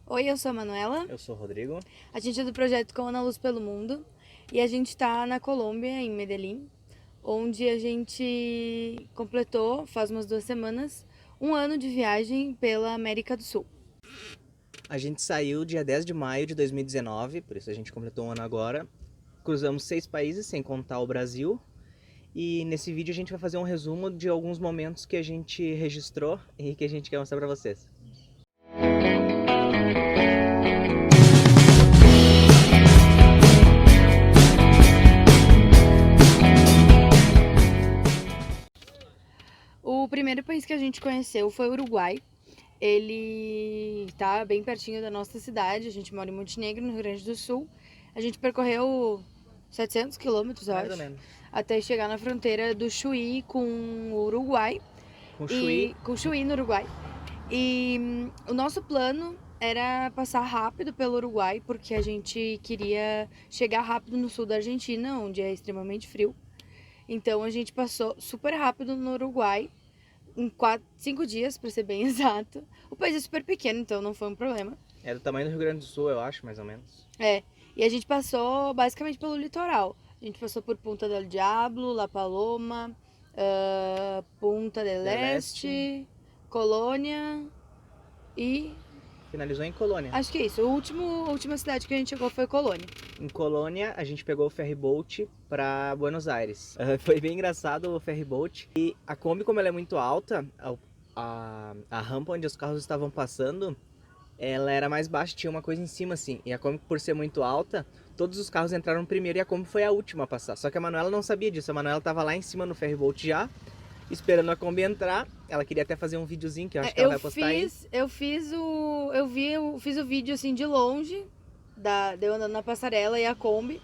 Oi, eu sou a Manuela. Eu sou o Rodrigo. A gente é do projeto Com a Luz pelo Mundo e a gente está na Colômbia, em Medellín, onde a gente completou, faz umas 2 semanas, um ano de viagem pela América do Sul. A gente saiu dia 10 de maio de 2019, por isso a gente completou um ano agora. Cruzamos 6 países, sem contar o Brasil. E nesse vídeo a gente vai fazer um resumo de alguns momentos que a gente registrou e que a gente quer mostrar pra vocês. O primeiro país que a gente conheceu foi o Uruguai. Ele está bem pertinho da nossa cidade, a gente mora em Montenegro, no Rio Grande do Sul. A gente percorreu 700 quilômetros, eu Mais ou acho, menos. até chegar na fronteira do Chuí com o Uruguai. Com Chuí. Com Chuí, no Uruguai. E o nosso plano era passar rápido pelo Uruguai, porque a gente queria chegar rápido no sul da Argentina, onde é extremamente frio. Então a gente passou super rápido no Uruguai, em 5 dias, para ser bem exato. O país é super pequeno, então não foi um problema. É do tamanho do Rio Grande do Sul, eu acho, mais ou menos. E a gente passou basicamente pelo litoral. A gente passou por Punta del Diablo, La Paloma, Punta del Este, Colônia e Finalizou em Colônia. acho que é isso. A última cidade que a gente chegou foi Colônia. Em Colônia, a gente pegou o ferryboat para Buenos Aires. Foi bem engraçado o ferryboat. E a Kombi, como ela é muito alta, a rampa onde os carros estavam passando, ela era mais baixa, tinha uma coisa em cima assim. E a Kombi, por ser muito alta, todos os carros entraram primeiro e a Kombi foi a última a passar. Só que a Manuela não sabia disso. A Manuela estava lá em cima no ferryboat já, esperando a Kombi entrar. Ela queria até fazer um videozinho que eu acho que ela vai postar aí. Eu fiz o vídeo assim de longe, de eu andando na passarela e a Kombi.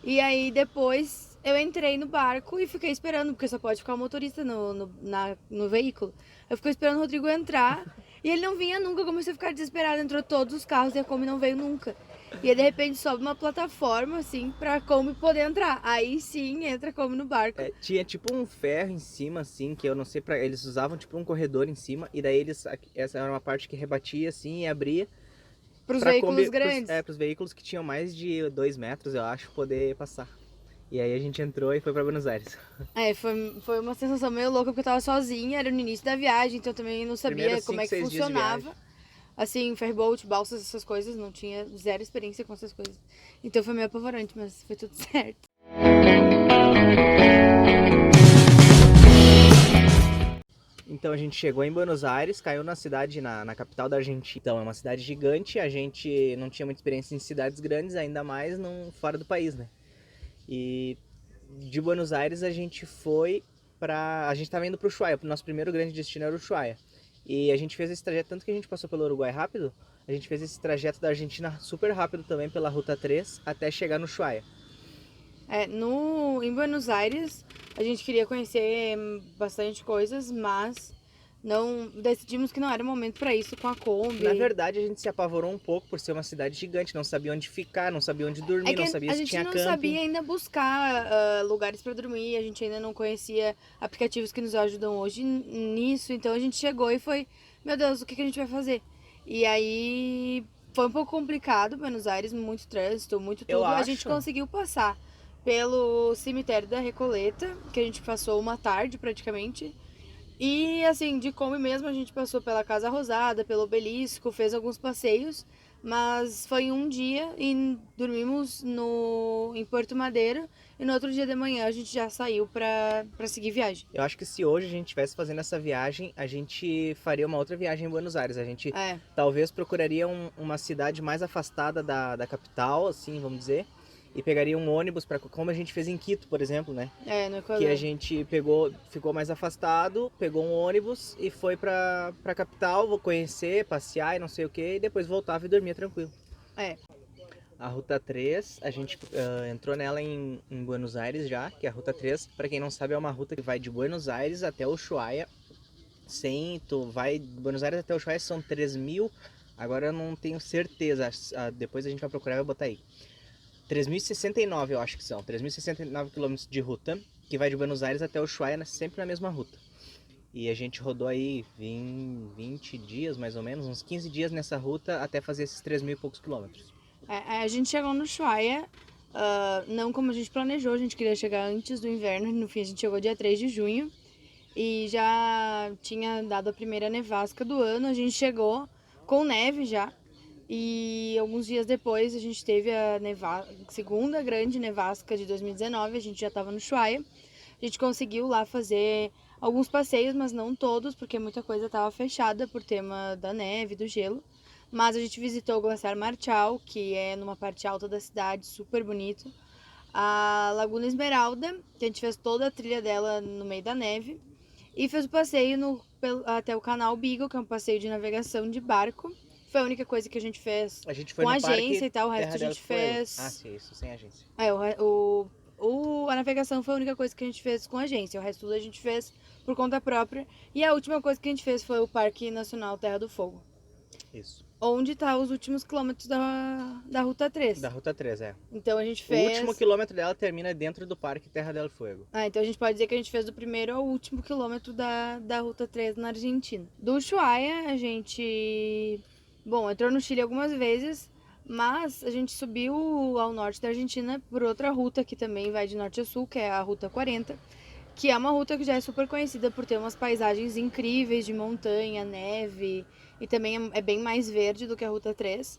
E aí depois eu entrei no barco e fiquei esperando, porque só pode ficar o motorista no veículo. Eu fiquei esperando o Rodrigo entrar e ele não vinha nunca. Eu comecei a ficar desesperada. Entrou todos os carros e a Kombi não veio nunca. E aí, de repente, sobe uma plataforma, assim, pra Kombi poder entrar. Aí sim, entra a Kombi no barco. Tinha tipo um ferro em cima, assim, que eu não sei eles usavam tipo um corredor em cima, e daí essa era uma parte que rebatia, assim, e abria. Pros veículos grandes. Pros veículos que tinham mais de 2 metros, eu acho, poder passar. E aí a gente entrou e foi pra Buenos Aires. Foi uma sensação meio louca, porque eu tava sozinha, era no início da viagem, então eu também não sabia Primeiros como 5, é que 6 dias de funcionava. viagem. Assim, ferryboat, balsas, essas coisas, não tinha zero experiência com essas coisas. Então foi meio apavorante, mas foi tudo certo. Então a gente chegou em Buenos Aires, caiu na cidade, na capital da Argentina. Então é uma cidade gigante, a gente não tinha muita experiência em cidades grandes, ainda mais fora do país, né? E de Buenos Aires a gente foi pra... A gente tava indo pro Ushuaia, o nosso primeiro grande destino era o Ushuaia. E a gente fez esse trajeto, tanto que a gente passou pelo Uruguai rápido, a gente fez esse trajeto da Argentina super rápido também pela Ruta 3 até chegar no Ushuaia. Em Buenos Aires, a gente queria conhecer bastante coisas, mas não decidimos que não era o momento pra isso com a Kombi. Na verdade, a gente se apavorou um pouco por ser uma cidade gigante, não sabia onde ficar, não sabia onde dormir, não sabia se tinha camping. A gente não sabia ainda buscar lugares pra dormir, a gente ainda não conhecia aplicativos que nos ajudam hoje nisso, então a gente chegou e foi, meu Deus, o que a gente vai fazer? E aí foi um pouco complicado, Buenos Aires, muito trânsito, muito tudo. A gente conseguiu passar pelo cemitério da Recoleta, que a gente passou uma tarde praticamente. E assim, de Kombi mesmo, a gente passou pela Casa Rosada, pelo Obelisco, fez alguns passeios, mas foi um dia e dormimos em Porto Madeiro, e no outro dia de manhã a gente já saiu pra seguir viagem. Eu acho que se hoje a gente estivesse fazendo essa viagem, a gente faria uma outra viagem em Buenos Aires. A gente talvez procuraria uma cidade mais afastada da capital, assim, vamos dizer, e pegaria um ônibus, como a gente fez em Quito, por exemplo, né? No Equador. Que a gente ficou mais afastado, pegou um ônibus e foi pra capital, vou conhecer, passear e não sei o que, e depois voltava e dormia tranquilo. A Ruta 3, a gente entrou nela em Buenos Aires já, que a Ruta 3, para quem não sabe, é uma ruta que vai de Buenos Aires até Ushuaia. Tu vai de Buenos Aires até Ushuaia, são 3.000, agora eu não tenho certeza, depois a gente vai procurar e vai botar aí. 3.069 eu acho que são, 3.069 km de ruta, que vai de Buenos Aires até Ushuaia, sempre na mesma ruta. E a gente rodou aí 20 dias, mais ou menos, uns 15 dias nessa ruta até fazer esses 3.000 e poucos quilômetros. A gente chegou no Ushuaia, não como a gente planejou, a gente queria chegar antes do inverno, no fim a gente chegou dia 3 de junho. E já tinha dado a primeira nevasca do ano, a gente chegou com neve já. E alguns dias depois a gente teve a segunda grande nevasca de 2019, a gente já estava no Ushuaia. A gente conseguiu lá fazer alguns passeios, mas não todos, porque muita coisa estava fechada por tema da neve, do gelo. Mas a gente visitou o Glaciar Marchal, que é numa parte alta da cidade, super bonito. A Laguna Esmeralda, que a gente fez toda a trilha dela no meio da neve. E fez o passeio até o canal Beagle, que é um passeio de navegação de barco. Foi a única coisa que a gente fez A gente foi com no agência parque e tal, o resto Terra a del gente Fuego. fez. Ah, sim, isso, sem agência. A navegação foi a única coisa que a gente fez com agência, o resto tudo a gente fez por conta própria. E a última coisa que a gente fez foi o Parque Nacional Terra do Fogo. Isso. Onde tá os últimos quilômetros da Ruta 3. Da Ruta 3, é. Então a gente O fez. último quilômetro dela termina dentro do Parque Terra del Fuego. Então a gente pode dizer que a gente fez do primeiro ao último quilômetro da Ruta 3 na Argentina. Do Ushuaia, a gente, entrou no Chile algumas vezes, mas a gente subiu ao norte da Argentina por outra ruta que também vai de norte a sul, que é a Ruta 40, que é uma ruta que já é super conhecida por ter umas paisagens incríveis de montanha, neve, e também é bem mais verde do que a Ruta 3.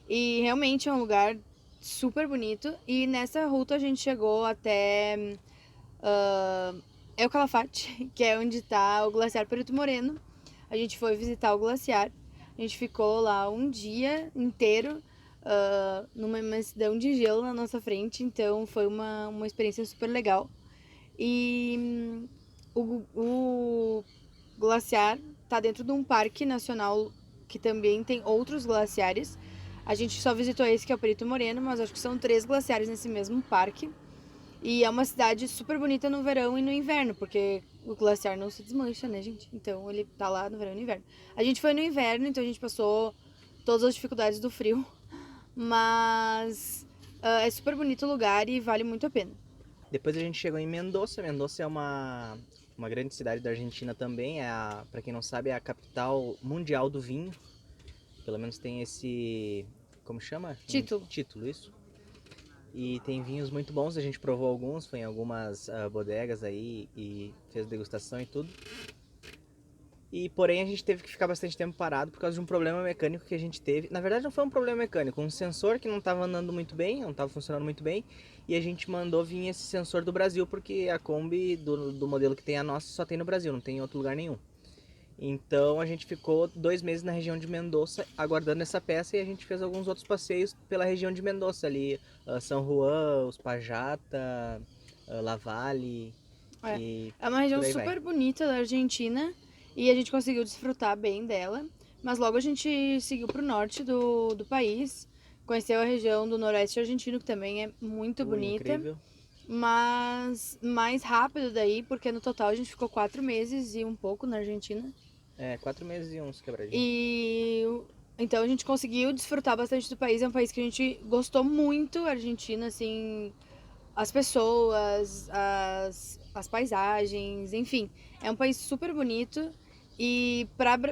E realmente é um lugar super bonito. E nessa ruta a gente chegou até El Calafate, que é onde está o Glaciar Perito Moreno. A gente foi visitar o glaciar. A gente ficou lá um dia inteiro numa imensidão de gelo na nossa frente. Então foi uma experiência super legal. E o glaciar está dentro de um parque nacional que também tem outros glaciares. A gente só visitou esse que é o Perito Moreno, mas acho que são 3 glaciares nesse mesmo parque. E é uma cidade super bonita no verão e no inverno, porque o glaciar não se desmancha, né, gente? Então ele tá lá no verão e no inverno. A gente foi no inverno, então a gente passou todas as dificuldades do frio. Mas é super bonito o lugar e vale muito a pena. Depois a gente chegou em Mendoza. Mendoza é uma grande cidade da Argentina também. Para quem não sabe, é a capital mundial do vinho. Pelo menos tem esse, como chama? Título, isso. E tem vinhos muito bons, a gente provou alguns, foi em algumas bodegas aí e fez degustação e tudo. E porém a gente teve que ficar bastante tempo parado por causa de um problema mecânico que a gente teve. Na verdade não foi um problema mecânico, um sensor que não estava andando muito bem, não estava funcionando muito bem. E a gente mandou vir esse sensor do Brasil, porque a Kombi do modelo que tem a nossa só tem no Brasil, não tem em outro lugar nenhum. Então a gente ficou 2 meses na região de Mendoza aguardando essa peça, e a gente fez alguns outros passeios pela região de Mendoza ali, São Juan, Uspallata, Lavalle. É uma região super bonita da Argentina e a gente conseguiu desfrutar bem dela. Mas logo a gente seguiu pro norte do país, conheceu a região do noroeste argentino, que também é muito bonita. Incrível. Mas mais rápido daí, porque no total a gente ficou 4 meses e um pouco na Argentina. 4 meses e uns quebradinhos. Então a gente conseguiu desfrutar bastante do país. É um país que a gente gostou muito, a Argentina, assim, as pessoas, as paisagens, enfim. É um país super bonito. E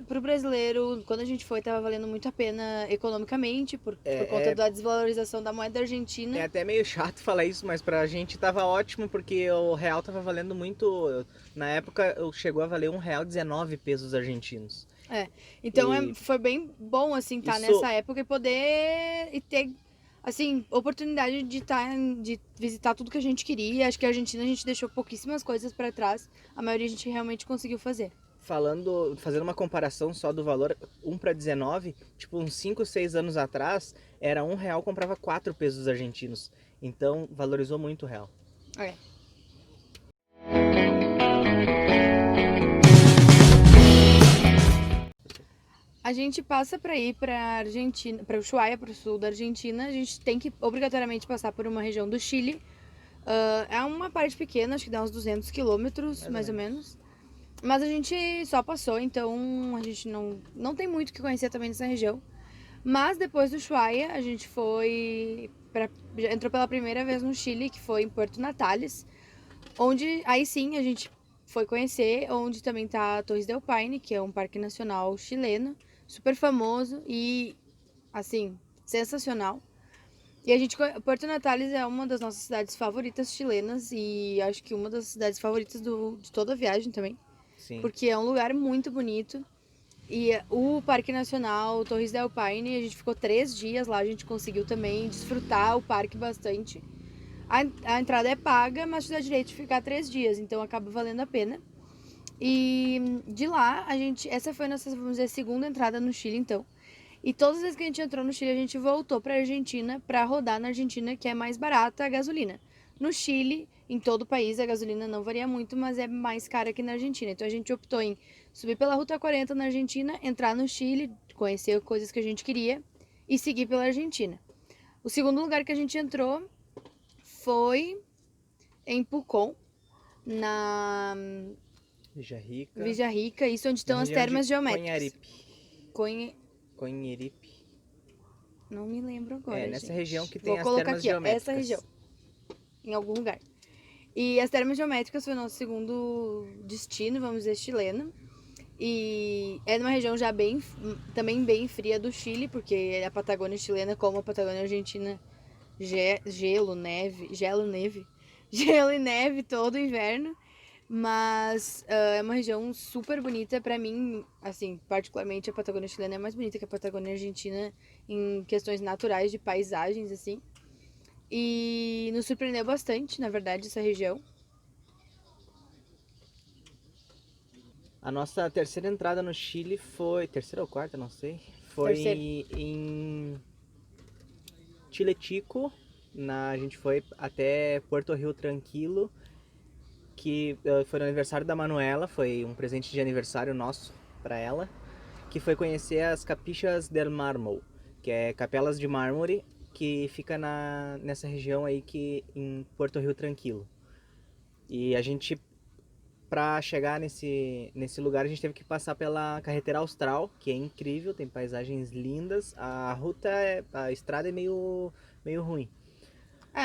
pro brasileiro, quando a gente foi, tava valendo muito a pena economicamente, por conta da desvalorização da moeda argentina. É até meio chato falar isso, mas pra gente tava ótimo, porque o real tava valendo muito. Na época chegou a valer R$1,19 argentinos. Então foi bem bom, assim, estar nessa época e poder ter, assim, oportunidade de visitar tudo que a gente queria. Acho que a Argentina a gente deixou pouquíssimas coisas pra trás. A maioria a gente realmente conseguiu fazer. Fazendo uma comparação só do valor, 1 para 19, tipo uns 5, 6 anos atrás, era R$1, comprava 4 pesos argentinos. Então valorizou muito o real. A gente passa para ir para Argentina, para Ushuaia, para o sul da Argentina, a gente tem que obrigatoriamente passar por uma região do Chile. É uma parte pequena, acho que dá uns 200 quilômetros, mais ou menos. Mas a gente só passou, então a gente não tem muito o que conhecer também nessa região. Mas depois do Ushuaia, a gente entrou pela primeira vez no Chile, que foi em Puerto Natales, onde aí sim a gente foi conhecer onde também tá Torres del Paine, que é um parque nacional chileno, super famoso e, assim, sensacional. E a gente, Porto Natales é uma das nossas cidades favoritas chilenas e acho que uma das cidades favoritas de toda a viagem também. Sim. Porque é um lugar muito bonito. E o Parque Nacional Torres del Paine, a gente ficou 3 dias lá, a gente conseguiu também desfrutar o parque bastante. A entrada é paga, mas te dá direito de ficar 3 dias, então acaba valendo a pena. E de lá, essa foi a nossa, vamos dizer, segunda entrada no Chile, então. E todas as vezes que a gente entrou no Chile, a gente voltou pra Argentina pra rodar na Argentina, que é mais barata a gasolina. No Chile, em todo o país, a gasolina não varia muito, mas é mais cara que na Argentina. Então a gente optou em subir pela Ruta 40 na Argentina, entrar no Chile, conhecer coisas que a gente queria e seguir pela Argentina. O segundo lugar que a gente entrou foi em Pucón, na Villa Rica, isso onde estão as termas geométricas. Conheripe. Não me lembro agora, nessa gente. região que tem Vou as colocar termas aqui, geométricas. essa região, em algum lugar. E as termas geométricas foi o nosso segundo destino, vamos dizer, chileno. E é numa região já também bem fria do Chile, porque a Patagônia chilena, como a Patagônia argentina, gelo, neve, gelo e neve todo inverno. Mas é uma região super bonita pra mim, assim, particularmente a Patagônia chilena é mais bonita que a Patagônia argentina em questões naturais de paisagens, assim. E nos surpreendeu bastante, na verdade, essa região. A nossa terceira entrada no Chile foi... Terceira ou quarta, não sei. Foi em Chiletico. A gente foi até Puerto Rio Tranquilo, que foi no aniversário da Manuela. Foi um presente de aniversário nosso para ela, que foi conhecer as Capillas del Mármol, que é capelas de mármore, que fica nessa região aí em Puerto Rio Tranquilo. E a gente, para chegar nesse lugar, a gente teve que passar pela Carretera Austral, que é incrível, tem paisagens lindas. A estrada é meio ruim.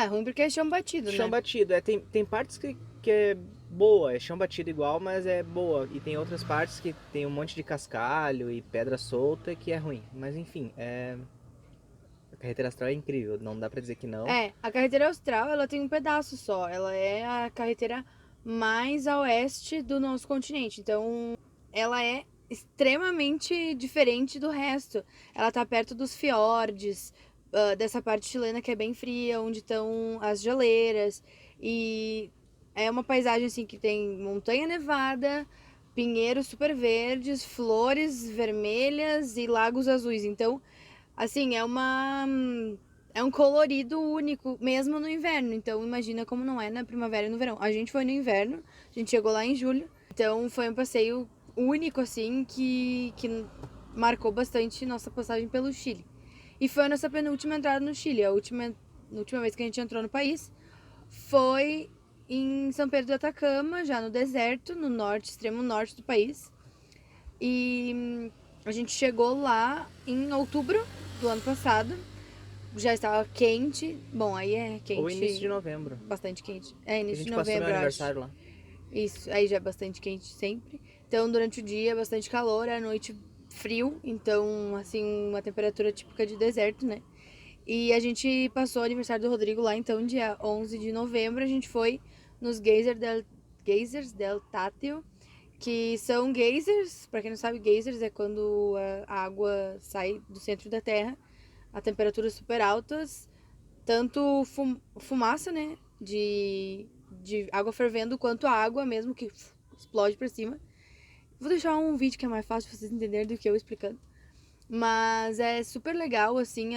Ruim porque é chão batido, né? Chão batido, tem partes que é boa, é chão batido igual, mas é boa. E tem outras partes que tem um monte de cascalho e pedra solta que é ruim. Mas enfim, a Carretera Austral é incrível, não dá pra dizer que não. A Carretera Austral, ela tem um pedaço só. Ela é a carretera mais a oeste do nosso continente. Então, ela é extremamente diferente do resto. Ela tá perto dos fiordes, dessa parte chilena que é bem fria, onde estão as geleiras. E é uma paisagem assim que tem montanha nevada, pinheiros super verdes, flores vermelhas e lagos azuis. Então, assim, é um colorido único, mesmo no inverno. Então, imagina como não é na primavera e no verão. A gente foi no inverno, a gente chegou lá em julho. Então, foi um passeio único, assim, que marcou bastante nossa passagem pelo Chile. E foi a nossa penúltima entrada no Chile. A última vez que a gente entrou no país foi em São Pedro do Atacama, já no deserto, no norte, extremo norte do país. E a gente chegou lá em outubro do ano passado. Já estava quente. Bom, aí é quente. Ou início de novembro. Bastante quente. Início de novembro, a gente passou meu aniversário lá. Isso, aí já é bastante quente sempre. Então, durante o dia, bastante calor, à noite, frio. Então, assim, uma temperatura típica de deserto, né? E a gente passou o aniversário do Rodrigo lá, então, dia 11 de novembro, a gente foi nos Geysers del Tátil, que são geysers. Pra quem não sabe, geysers é quando a água sai do centro da terra a temperaturas super altas, tanto fumaça, né, de água fervendo, quanto a água mesmo que explode pra cima. Vou deixar um vídeo que é mais fácil pra vocês entenderem do que eu explicando. Mas é super legal, assim,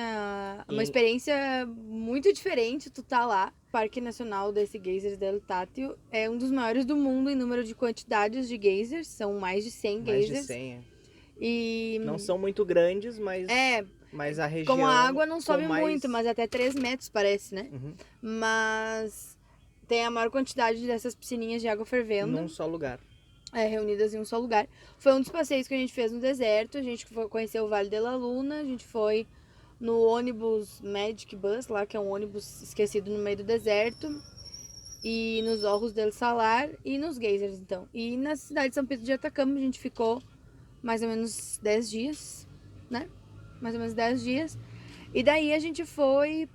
uma experiência muito diferente tu tá lá. O Parque Nacional desse Geysers del Tátil é um dos maiores do mundo em número de quantidades de geysers, são mais de 100 geysers. Mais de 100, E não são muito grandes, mas a região... Como a água não sobe muito, mas até 3 metros parece, né? Uhum. Mas tem a maior quantidade dessas piscininhas de água fervendo. Num só lugar. Reunidas em um só lugar. Foi um dos passeios que a gente fez no deserto. A gente foi conhecer o Vale de la Luna. A gente foi no ônibus Magic Bus, lá que é um ônibus esquecido no meio do deserto. e nos Orros del Salar e nos geysers, então. E na cidade de São Pedro de Atacama a gente ficou mais ou menos 10 dias, né? Mais ou menos 10 dias. E daí a gente foi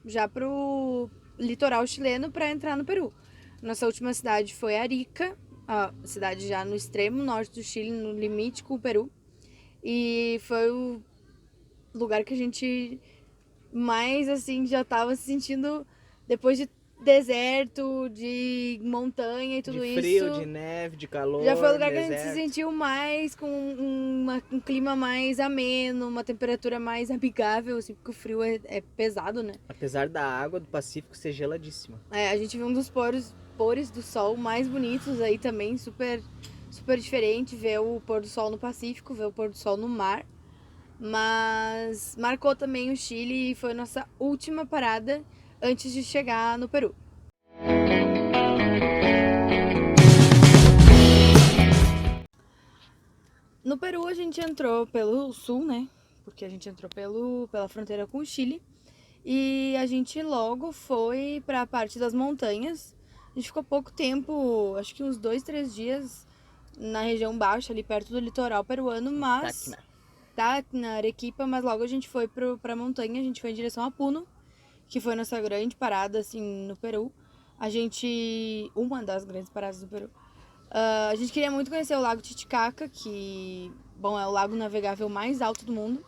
já pro litoral chileno para entrar no Peru. Nossa última cidade foi Arica, a cidade já no extremo norte do Chile, no limite com o Peru. E foi o lugar que a gente mais, assim, já tava se sentindo depois de deserto, de montanha e tudo De frio, isso. de neve, de calor, Já foi o lugar que a gente se deserto. sentiu mais com um clima mais ameno, uma temperatura mais amigável, assim, porque o frio é pesado, né? Apesar da água do Pacífico ser geladíssima. A gente viu um dos pores do sol mais bonitos aí também, super, super diferente, ver o pôr do sol no Pacífico, ver o pôr do sol no mar. Mas marcou também o Chile e foi nossa última parada antes de chegar no Peru. No Peru a gente entrou pelo sul, né? Porque a gente entrou pela fronteira com o Chile. E a gente logo foi para a parte das montanhas. A gente ficou pouco tempo, acho que uns 2, 3 dias na região baixa, ali perto do litoral peruano, mas... Tacna, Arequipa, mas logo a gente foi pra montanha, a gente foi em direção a Puno, que foi nossa grande parada, assim, no Peru. Uma das grandes paradas do Peru. A gente queria muito conhecer o Lago Titicaca, que, bom, é o lago navegável mais alto do mundo.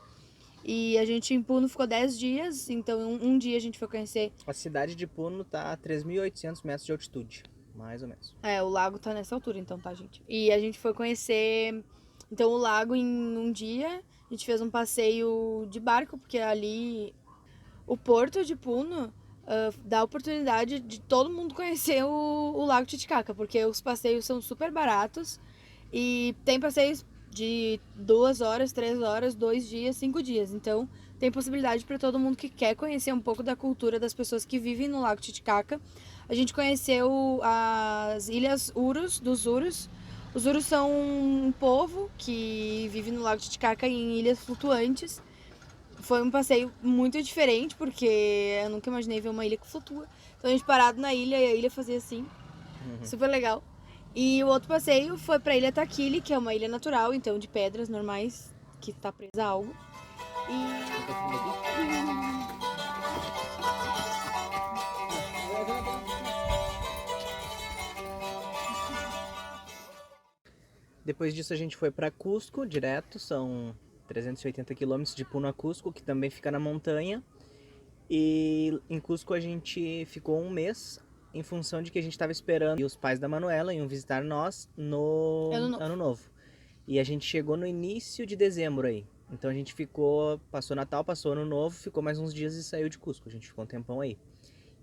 E a gente em Puno ficou 10 dias, então um dia a gente foi conhecer... A cidade de Puno tá a 3.800 metros de altitude, mais ou menos. O lago tá nessa altura, então, tá, gente? E a gente foi conhecer, então, o lago em um dia. A gente fez um passeio de barco, porque ali o Porto de Puno dá a oportunidade de todo mundo conhecer o Lago Titicaca, porque os passeios são super baratos e tem passeios de 2 horas, 3 horas, 2 dias, 5 dias. Então, tem possibilidade para todo mundo que quer conhecer um pouco da cultura das pessoas que vivem no Lago Titicaca. A gente conheceu as Ilhas Urus, dos Urus. Os Urus são um povo que vive no Lago Titicaca em ilhas flutuantes. Foi um passeio muito diferente, porque eu nunca imaginei ver uma ilha que flutua. Então a gente parado na ilha e a ilha fazia assim. Super legal. E o outro passeio foi pra Ilha Taquili, que é uma ilha natural, então de pedras normais, que tá presa a algo. Depois disso a gente foi para Cusco direto, são 380 quilômetros de Puno a Cusco, que também fica na montanha. E em Cusco a gente ficou um mês, em função de que a gente estava esperando. E os pais da Manuela iam visitar nós no Ano Novo. E a gente chegou no início de dezembro aí. Então a gente passou Natal, passou Ano Novo, ficou mais uns dias e saiu de Cusco. A gente ficou um tempão aí.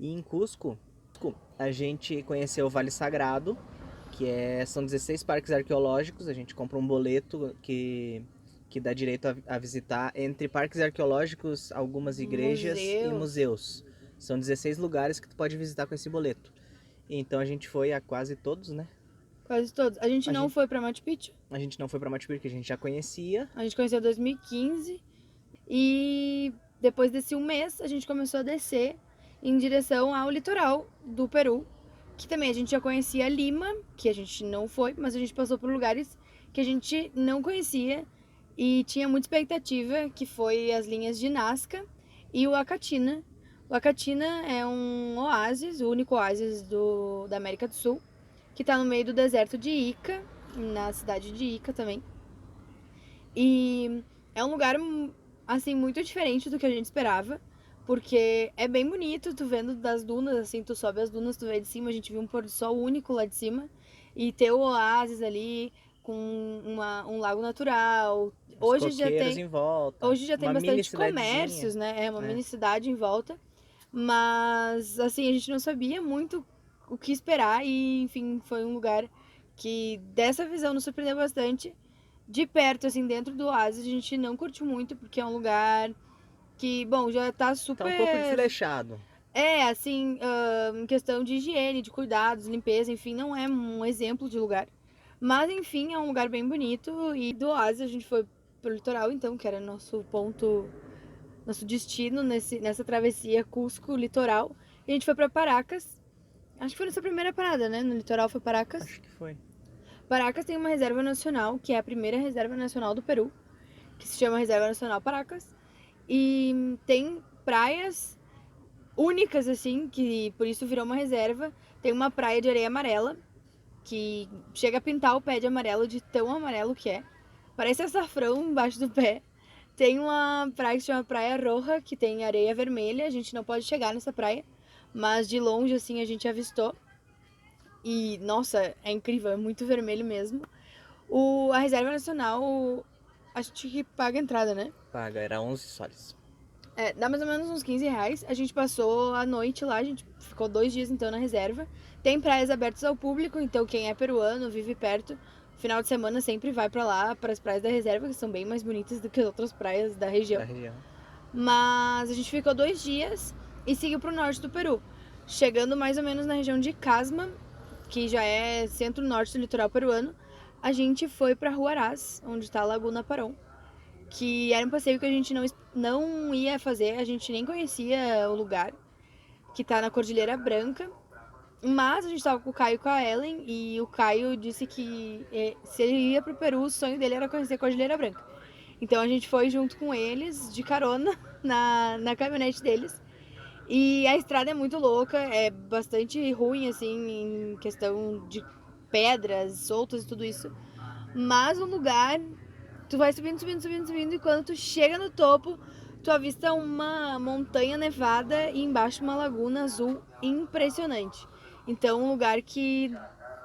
E em Cusco, a gente conheceu o Vale Sagrado, que são 16 parques arqueológicos. A gente compra um boleto que dá direito a visitar, entre parques arqueológicos, algumas igrejas e museus. São 16 lugares que tu pode visitar com esse boleto. Então a gente foi a quase todos, né? Quase todos. A gente não foi pra Machu Picchu. A gente não foi pra Machu Picchu, que a gente já conhecia. A gente conheceu em 2015. E depois desse um mês, a gente começou a descer em direção ao litoral do Peru. Que também a gente já conhecia Lima, que a gente não foi, mas a gente passou por lugares que a gente não conhecia e tinha muita expectativa, que foi as linhas de Nazca e o Acatina. O Acatina é um oásis, o único oásis da América do Sul, que está no meio do deserto de Ica, na cidade de Ica também. E é um lugar, assim, muito diferente do que a gente esperava, porque é bem bonito, tu vendo das dunas, assim, tu sobe as dunas, tu vê de cima, a gente viu um pôr do sol único lá de cima, e ter o oásis ali, com um lago natural. Hoje já tem em volta. Hoje já tem bastante comércios, né? É uma mini cidade em volta. Mas, assim, a gente não sabia muito o que esperar e, enfim, foi um lugar que dessa visão nos surpreendeu bastante. De perto, assim, dentro do oásis, a gente não curtiu muito, porque é um lugar que, bom, já tá super... Tá um pouco desleixado. Assim, em questão de higiene, de cuidados, limpeza, enfim, não é um exemplo de lugar. Mas, enfim, é um lugar bem bonito. E do oásis a gente foi pro litoral, então, que era nosso ponto, nosso destino nessa travessia Cusco litoral. E a gente foi para Paracas, Acho que foi nossa primeira parada, né? No litoral foi Paracas. Acho que foi. Paracas tem uma reserva nacional, que é a primeira reserva nacional do Peru, que se chama Reserva Nacional Paracas. E tem praias únicas, assim, que por isso virou uma reserva. Tem uma praia de areia amarela, que chega a pintar o pé de amarelo, de tão amarelo que é. Parece açafrão embaixo do pé. Tem uma praia que se chama Praia Roja, que tem areia vermelha. A gente não pode chegar nessa praia, mas de longe, assim, a gente avistou. E, nossa, é incrível, é muito vermelho mesmo. A Reserva Nacional, a gente paga a entrada, né? Paga, era 11 soles. Dá mais ou menos uns 15 reais. A gente passou a noite lá, a gente ficou 2 dias então na reserva. Tem praias abertas ao público, então quem é peruano, vive perto, final de semana sempre vai pra lá, para as praias da reserva, que são bem mais bonitas do que as outras praias da região. Mas a gente ficou 2 dias e seguiu pro norte do Peru, chegando mais ou menos na região de Casma, que já é centro-norte do litoral peruano. A gente foi pra Huaraz, onde tá a Laguna Parón, que era um passeio que a gente não ia fazer, a gente nem conhecia o lugar, que tá na Cordilheira Branca. Mas a gente tava com o Caio e com a Ellen, e o Caio disse que se ele ia pro Peru, o sonho dele era conhecer a Cordilheira Branca. Então a gente foi junto com eles, de carona, na caminhonete deles. E a estrada é muito louca, é bastante ruim, assim, em questão de pedras soltas e tudo isso. Mas o lugar, tu vai subindo, subindo, subindo, subindo, e quando tu chega no topo, tu avista uma montanha nevada e embaixo uma laguna azul impressionante. Então, um lugar que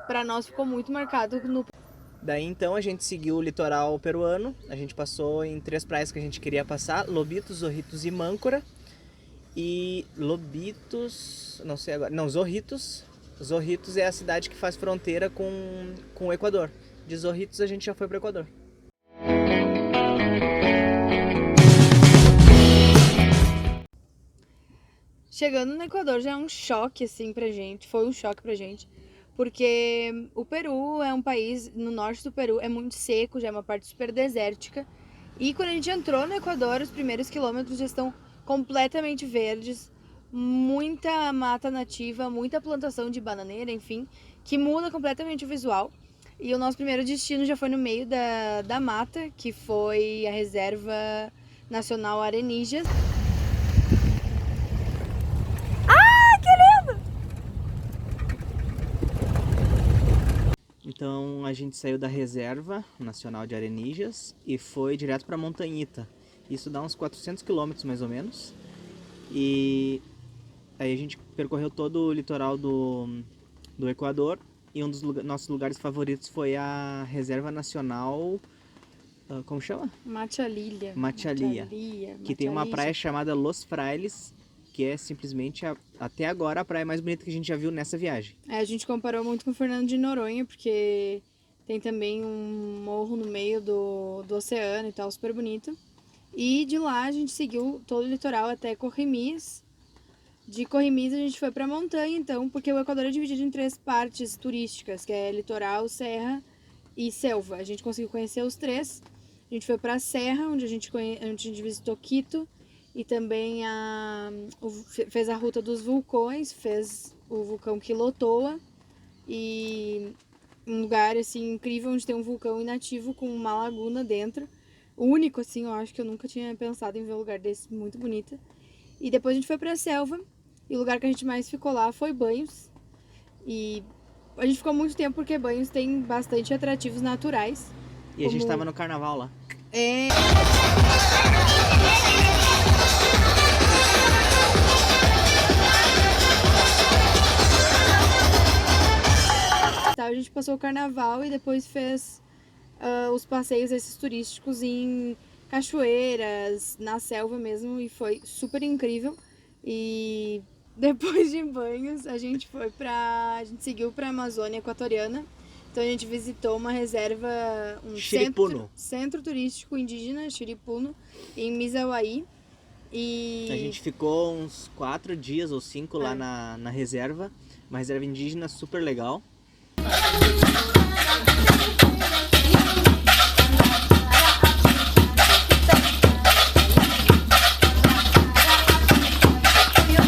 pra nós ficou muito marcado no... Daí então a gente seguiu o litoral peruano, a gente passou em 3 praias que a gente queria passar, Lobitos, Zorritos e Mâncora. E Lobitos, não sei agora, não, Zorritos. Zorritos é a cidade que faz fronteira com o Equador. De Zorritos a gente já foi para o Equador. Chegando no Equador já é um choque, assim, pra gente. Foi um choque pra gente. Porque o Peru é um país, no norte do Peru, é muito seco, já é uma parte super desértica. E quando a gente entrou no Equador, os primeiros quilômetros já estão completamente verdes. Muita mata nativa, muita plantação de bananeira, enfim, que muda completamente o visual. E o nosso primeiro destino já foi no meio da mata, que foi a Reserva Nacional Arenígeas. Então a gente saiu da Reserva Nacional de Arenígeas e foi direto para Montanhita. Isso dá uns 400 quilômetros mais ou menos. E aí a gente percorreu todo o litoral do Equador. E um dos nossos lugares favoritos foi a Reserva Nacional... Como chama? Machalilla. Que tem uma praia chamada Los Frailes, que é simplesmente, até agora, a praia mais bonita que a gente já viu nessa viagem. A gente comparou muito com Fernando de Noronha, porque tem também um morro no meio do oceano e tal, super bonito. E de lá a gente seguiu todo o litoral até Corrimis. De Corrimis a gente foi pra montanha, então, porque o Equador é dividido em 3 partes turísticas, que é litoral, serra e selva. A gente conseguiu conhecer os 3. A gente foi pra serra, onde a gente visitou Quito, e também fez a ruta dos vulcões, fez o vulcão Quilotoa, e um lugar assim incrível onde tem um vulcão inativo com uma laguna dentro. O único, assim, eu acho que eu nunca tinha pensado em ver um lugar desse, muito bonito. E depois a gente foi pra selva, e o lugar que a gente mais ficou lá foi Banhos. E a gente ficou muito tempo porque Banhos tem bastante atrativos naturais. E a gente tava no carnaval lá. A gente passou o carnaval e depois fez os passeios esses turísticos em cachoeiras, na selva mesmo, e foi super incrível. E depois de Banhos, a gente seguiu pra Amazônia Equatoriana. Então a gente visitou uma reserva, centro turístico indígena, Xiripuno, em Misauaí. E a gente ficou uns 4 dias ou 5 lá na reserva, uma reserva indígena super legal.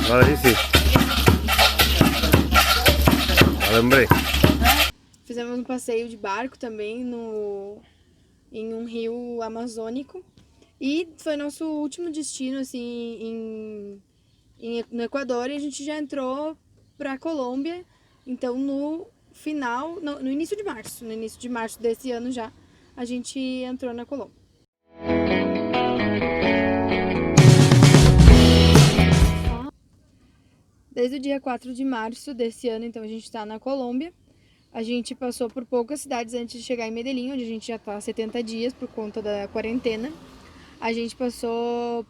Agora sim. Alambre. Fizemos um passeio de barco também em um rio amazônico. E foi nosso último destino, assim, no Equador. E a gente já entrou pra Colômbia. Então, no início de março. No início de março desse ano já, a gente entrou na Colômbia. Desde o dia 4 de março desse ano, então, a gente está na Colômbia. A gente passou por poucas cidades antes de chegar em Medellín, onde a gente já está há 70 dias por conta da quarentena. A gente passou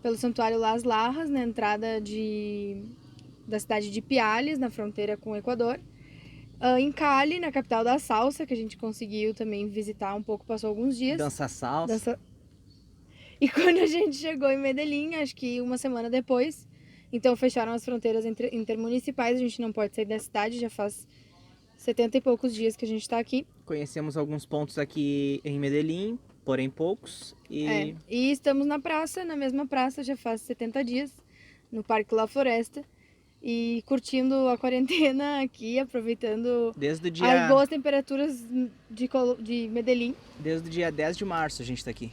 pelo Santuário Las Lajas, na entrada da cidade de Piales, na fronteira com o Equador. Em Cali, na capital da salsa, que a gente conseguiu também visitar um pouco, passou alguns dias. Dança salsa. E quando a gente chegou em Medellín, acho que uma semana depois, então fecharam as fronteiras intermunicipais, a gente não pode sair da cidade, já faz 70 e poucos dias que a gente está aqui. Conhecemos alguns pontos aqui em Medellín, porém poucos. E estamos na mesma praça, já faz 70 dias, no Parque La Floresta. E curtindo a quarentena aqui, aproveitando as boas temperaturas de Medellín. Desde o dia 10 de março a gente tá aqui.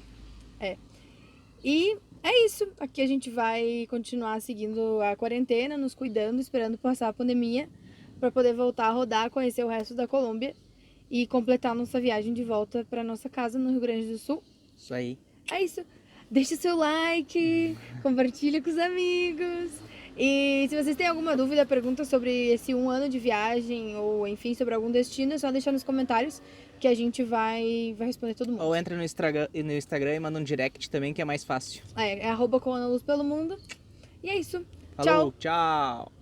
E é isso. Aqui a gente vai continuar seguindo a quarentena, nos cuidando, esperando passar a pandemia, para poder voltar a rodar, conhecer o resto da Colômbia e completar nossa viagem de volta para nossa casa no Rio Grande do Sul. Isso aí. É isso. Deixe seu like, compartilha com os amigos. E se vocês têm alguma dúvida, pergunta sobre esse 1 ano de viagem ou, enfim, sobre algum destino, é só deixar nos comentários que a gente vai responder todo mundo. Ou entra no Instagram e manda um direct também, que é mais fácil. É @com a luz pelo mundo. E é isso. Falou, Tchau. Tchau.